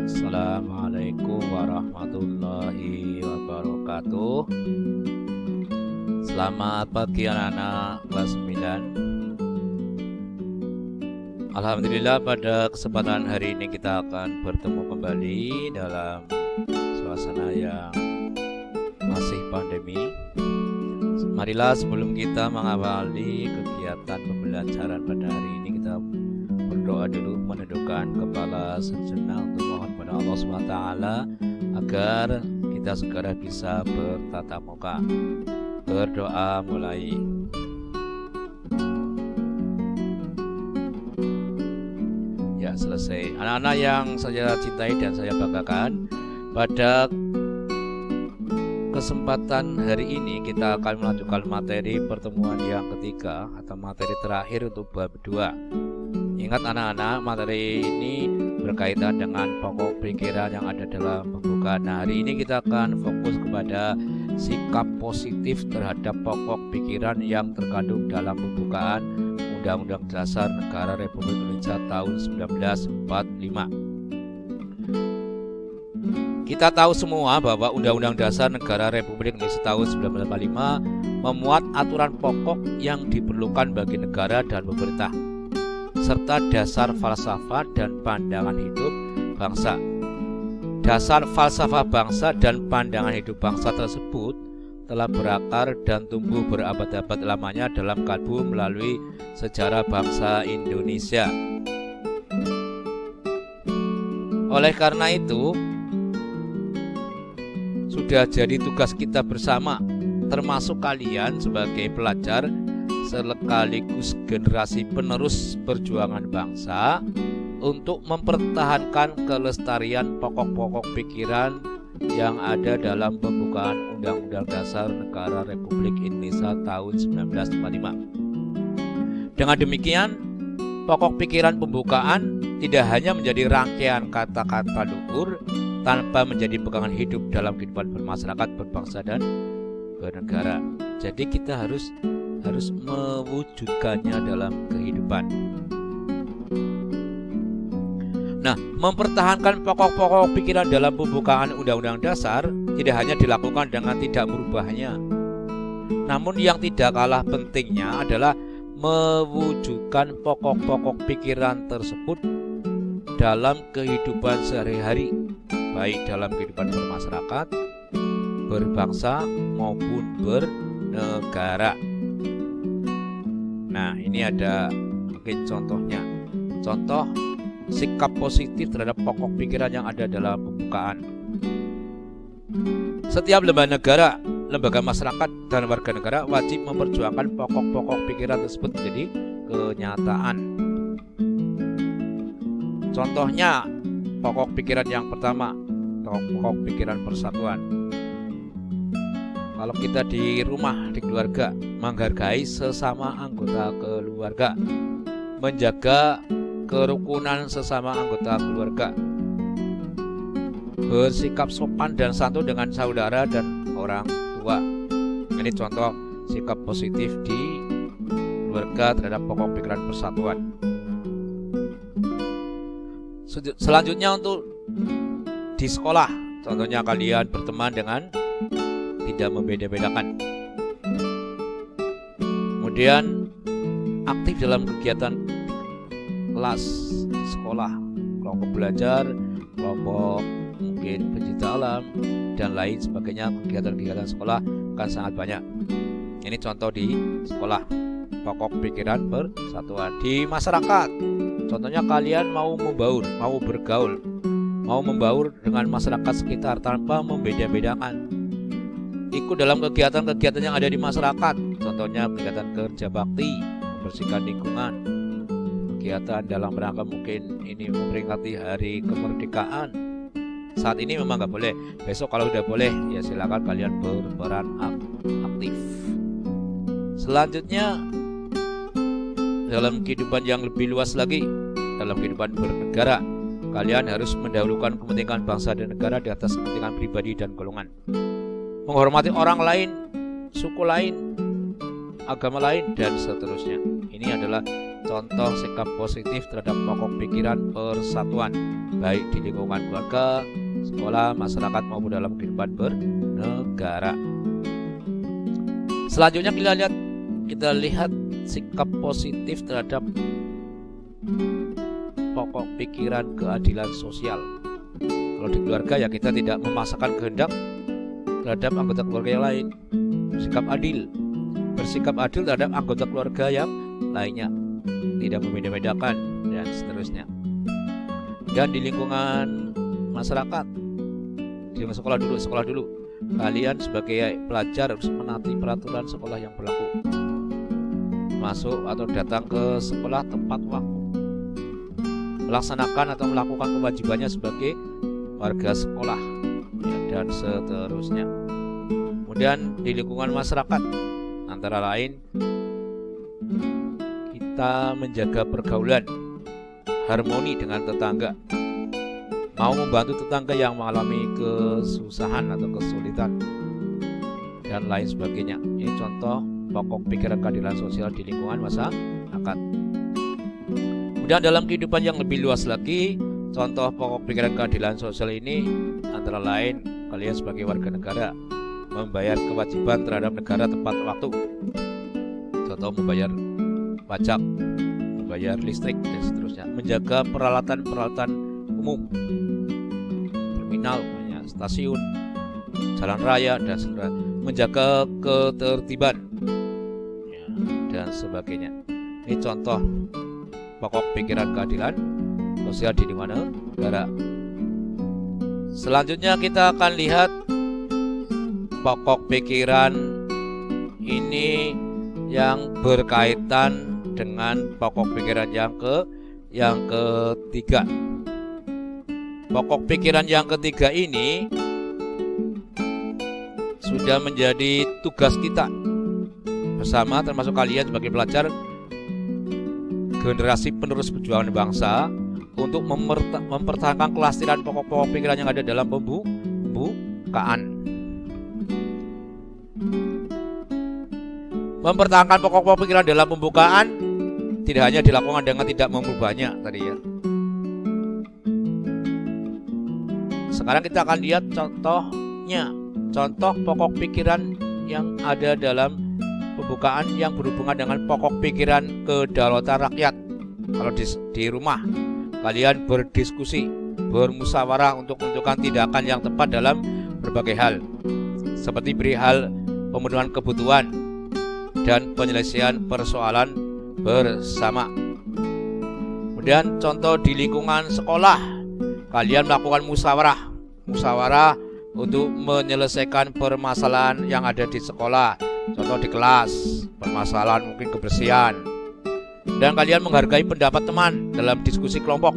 Assalamualaikum warahmatullahi wabarakatuh. Selamat pagi anak-anak kelas 9. Alhamdulillah pada kesempatan hari ini kita akan bertemu kembali dalam suasana yang masih pandemi. Marilah sebelum kita mengawali kegiatan pembelajaran pada hari ini, kita berdoa dulu, menundukkan kepala sejenak untuk mohon pada Allah SWT agar kita segera bisa bertatap muka. Berdoa mulai. Ya, selesai. Anak-anak yang saya cintai dan saya banggakan, pada kesempatan hari ini kita akan melanjutkan materi pertemuan yang ketiga atau materi terakhir untuk bab 2. Ingat anak-anak, materi ini berkaitan dengan pokok pikiran yang ada dalam pembukaan. Nah, hari ini kita akan fokus kepada sikap positif terhadap pokok pikiran yang terkandung dalam pembukaan Undang-Undang Dasar Negara Republik Indonesia tahun 1945. Kita tahu semua bahwa Undang-Undang Dasar Negara Republik Indonesia tahun 1945 memuat aturan pokok yang diperlukan bagi negara dan pemerintah, serta dasar falsafah dan pandangan hidup bangsa. Dasar falsafah bangsa dan pandangan hidup bangsa tersebut telah berakar dan tumbuh berabad-abad lamanya dalam kalbu melalui sejarah bangsa Indonesia. Oleh karena itu, sudah jadi tugas kita bersama, termasuk kalian sebagai pelajar sekaligus generasi penerus perjuangan bangsa, untuk mempertahankan kelestarian pokok-pokok pikiran yang ada dalam pembukaan Undang-Undang Dasar Negara Republik Indonesia tahun 1945. Dengan demikian, pokok pikiran pembukaan tidak hanya menjadi rangkaian kata-kata luhur tanpa menjadi pegangan hidup dalam kehidupan bermasyarakat, berbangsa, dan bernegara. Jadi kita harus mewujudkannya dalam kehidupan. Nah, mempertahankan pokok-pokok pikiran dalam pembukaan Undang-Undang Dasar tidak hanya dilakukan dengan tidak merubahnya, namun yang tidak kalah pentingnya adalah mewujudkan pokok-pokok pikiran tersebut dalam kehidupan sehari-hari, baik dalam kehidupan bermasyarakat, berbangsa, maupun bernegara. Nah, ini ada mungkin contohnya. Contoh sikap positif terhadap pokok pikiran yang ada dalam pembukaan. Setiap lembaga negara, lembaga masyarakat, dan warga negara wajib memperjuangkan pokok-pokok pikiran tersebut menjadi kenyataan. Contohnya, pokok pikiran yang pertama, pokok pikiran persatuan. Kalau kita di rumah, di keluarga, menghargai sesama anggota keluarga, menjaga kerukunan sesama anggota keluarga, bersikap sopan dan santun dengan saudara dan orang tua. Ini contoh sikap positif di keluarga terhadap pokok pikiran persatuan. Selanjutnya untuk di sekolah, contohnya kalian berteman dengan tidak membeda-bedakan. Kemudian aktif dalam kegiatan kelas sekolah, kelompok belajar, kelompok mungkin pencinta alam, dan lain sebagainya. Kegiatan-kegiatan sekolah kan sangat banyak. Ini contoh di sekolah, pokok pikiran persatuan. Di masyarakat, contohnya kalian mau membaur, mau bergaul, mau membaur dengan masyarakat sekitar tanpa membeda-bedakan. Ikut dalam kegiatan-kegiatan yang ada di masyarakat, contohnya kegiatan kerja bakti, membersihkan lingkungan, kegiatan dalam rangka mungkin ini memperingati hari kemerdekaan. Saat ini memang nggak boleh, besok kalau udah boleh ya silakan kalian berperan aktif. Selanjutnya, dalam kehidupan yang lebih luas lagi, dalam kehidupan bernegara, kalian harus mendahulukan kepentingan bangsa dan negara di atas kepentingan pribadi dan golongan. Menghormati orang lain, suku lain, agama lain, dan seterusnya. Ini adalah adalah contoh sikap positif terhadap pokok pikiran persatuan, baik di lingkungan keluarga, sekolah, masyarakat maupun dalam kehidupan bernegara. Selanjutnya kita lihat sikap positif terhadap pokok pikiran keadilan sosial. Kalau di keluarga ya kita tidak memaksakan kehendak terhadap anggota keluarga yang lain. Bersikap adil terhadap anggota keluarga yang lainnya, tidak membeda-bedakan dan seterusnya. Dan di lingkungan masyarakat, di lingkungan sekolah dulu, kalian sebagai pelajar harus menaati peraturan sekolah yang berlaku. Masuk atau datang ke sekolah tepat waktu, melaksanakan atau melakukan kewajibannya sebagai warga sekolah, ya, dan seterusnya. Kemudian di lingkungan masyarakat, antara lain kita menjaga pergaulan, harmoni dengan tetangga, mau membantu tetangga yang mengalami kesusahan atau kesulitan, dan lain sebagainya. Ini contoh pokok pikiran keadilan sosial di lingkungan masyarakat. Kemudian dalam kehidupan yang lebih luas lagi, contoh pokok pikiran keadilan sosial ini antara lain kalian sebagai warga negara membayar kewajiban terhadap negara tepat waktu. Contoh membayar pajak, membayar listrik dan seterusnya. Menjaga peralatan umum, terminal, stasiun, jalan raya dan seterusnya. Menjaga ketertiban, ya, dan sebagainya. Ini contoh pokok pikiran keadilan sosial di lingkungan negara. Selanjutnya kita akan lihat pokok pikiran ini yang berkaitan dengan pokok pikiran yang ketiga. Pokok pikiran yang ketiga ini sudah menjadi tugas kita bersama, termasuk kalian sebagai pelajar generasi penerus perjuangan bangsa, untuk mempertahankan kelestarian pokok-pokok pikiran yang ada dalam pembukaan. Mempertahankan pokok-pokok pikiran dalam pembukaan tidak hanya dilakukan dengan tidak mengubahnya tadi ya. Sekarang kita akan lihat contohnya, contoh pokok pikiran yang ada dalam pembukaan yang berhubungan dengan pokok pikiran kedaulatan rakyat. Kalau di rumah kalian berdiskusi, bermusyawarah untuk menentukan tindakan yang tepat dalam berbagai hal, seperti perihal pemenuhan kebutuhan dan penyelesaian persoalan bersama. Kemudian contoh di lingkungan sekolah, kalian melakukan musyawarah untuk menyelesaikan permasalahan yang ada di sekolah. Contoh di kelas, permasalahan mungkin kebersihan, dan kalian menghargai pendapat teman dalam diskusi kelompok.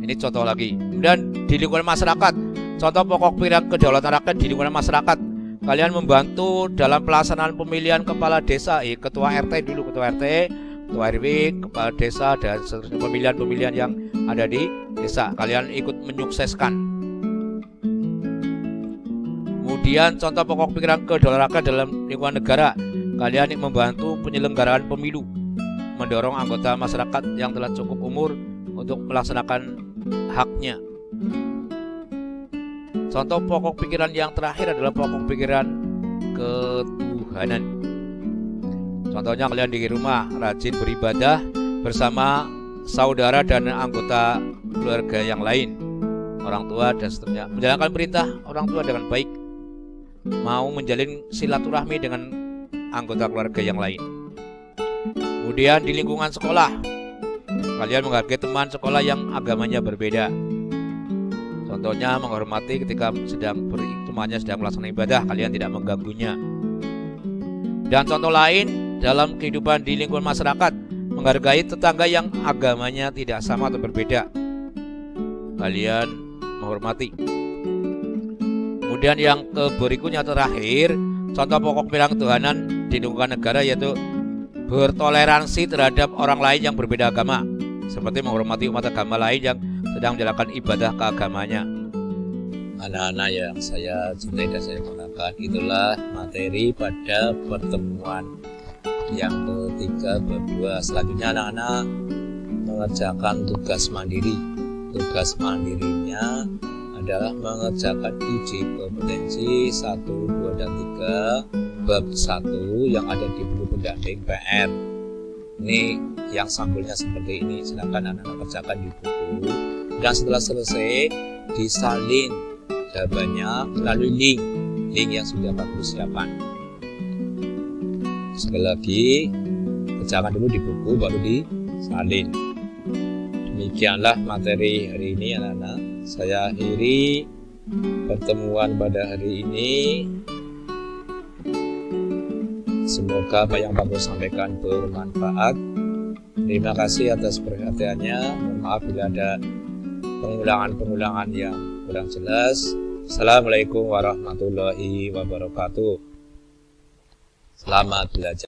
Ini contoh lagi. Kemudian di lingkungan masyarakat, contoh pokok pikiran kedaulatan rakyat di lingkungan masyarakat, kalian membantu dalam pelaksanaan pemilihan kepala desa, ketua RT dulu, ketua RT, ketua RW, kepala desa, dan seterusnya, pemilihan-pemilihan yang ada di desa. Kalian ikut menyukseskan. Kemudian contoh pokok pikiran kedaulatan rakyat dalam lingkungan negara, kalian membantu penyelenggaraan pemilu, mendorong anggota masyarakat yang telah cukup umur untuk melaksanakan haknya. Contoh pokok pikiran yang terakhir adalah pokok pikiran ketuhanan. Contohnya kalian di rumah rajin beribadah bersama saudara dan anggota keluarga yang lain, orang tua dan seterusnya, menjalankan perintah orang tua dengan baik, mau menjalin silaturahmi dengan anggota keluarga yang lain. Kemudian di lingkungan sekolah, kalian menghargai teman sekolah yang agamanya berbeda. Contohnya menghormati ketika temannya sedang melaksanakan ibadah, kalian tidak mengganggunya. Dan contoh lain dalam kehidupan di lingkungan masyarakat, menghargai tetangga yang agamanya tidak sama atau berbeda, kalian menghormati. Kemudian yang berikutnya terakhir, contoh pokok pikiran ketuhanan di lingkungan negara, yaitu bertoleransi terhadap orang lain yang berbeda agama, seperti menghormati umat agama lain yang sedang menjalankan ibadah keagamanya. Anak-anak yang saya cintai dan saya banggakan, itulah materi pada pertemuan Yang ketiga bab 2. Selanjutnya anak-anak mengerjakan tugas mandiri. Tugas mandirinya adalah mengerjakan uji kompetensi 1, 2, dan 3 bab 1 yang ada di buku pendamping PR. Ini yang sampulnya seperti ini, silahkan anak-anak kerjakan di buku, dan setelah selesai disalin jawabannya melalui link yang sudah Bapak siapkan. Sekali lagi kerjakan dulu di buku baru disalin. Demikianlah materi hari ini anak-anak. Saya akhiri pertemuan pada hari ini. Semoga apa yang Bapak sampaikan bermanfaat. Terima kasih atas perhatiannya. Mohon maaf bila ada pengulangan-pengulangan yang kurang jelas. Assalamualaikum warahmatullahi wabarakatuh. Selamat belajar.